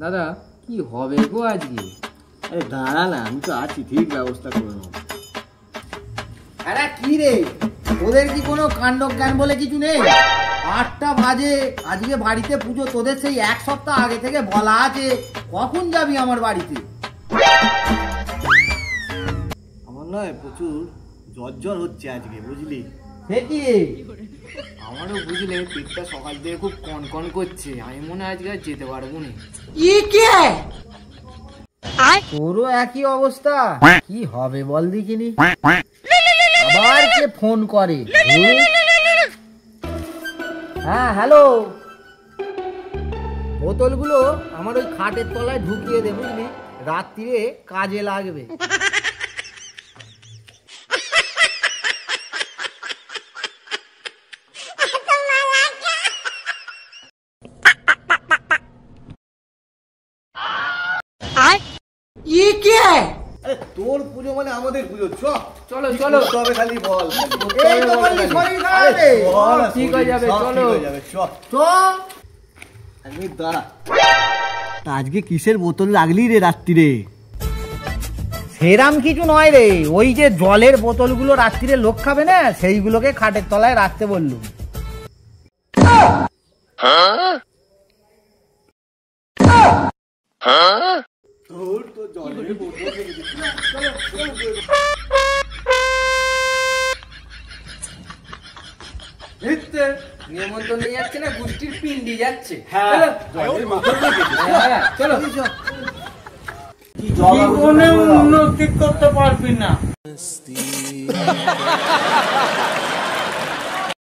দাদা কি হবে গো আজকে? আরে দাঁড়া না, আমি তো আছি, ঠিক ব্যবস্থা করে নেবো। আরে কি রে, তোদের কি কোনো কাণ্ড জ্ঞান বলে কিছু নেই? 8টা বাজে, আজকে বাড়িতে পুজো, তোদের সেই এক সপ্তাহ আগে থেকে বলা আছে। কখন যাবি আমার বাড়িতে? আমার নয় প্রচুর জ্বর হচ্ছে আজকে, বুঝলি? সে কি? আমারও বুঝলে পেটটা সকাল থেকে খুব কনকন করছে, আমি মনে হয় আজকে আর যেতে পারবো না। তোরও একই অবস্থা, কি হবে বল দেখিনি। আবার কে ফোন করে? হ্যাঁ হ্যালো, বোতলগুলো আমার ওই খাটের তলায় ঢুকিয়ে দে, বুঝলি? রাত্রিরে কাজে লাগবে। আরে তোর পুজো মানে আমাদের পুজো, চলো চলো, তবে খালি বল। ঠিক হয়ে যাবে, চলো দাঁড়া। আজকে কিসের বোতল লাগলি রে রাত্রিরে? সেরাম কিছু নয় রে, ওই যে জলের বোতলগুলো রাত্রিরে লোক খাবে না, সেইগুলোকে খাটের তলায় রাখতে বললুম। তোর তো জলের বোতল নিমন্ত্রণ নিয়ে যাচ্ছে না, গোষ্ঠীর পিন্ডি যাচ্ছে। হ্যাঁ, চলো জীবনে উন্নতি করতে পারবি না।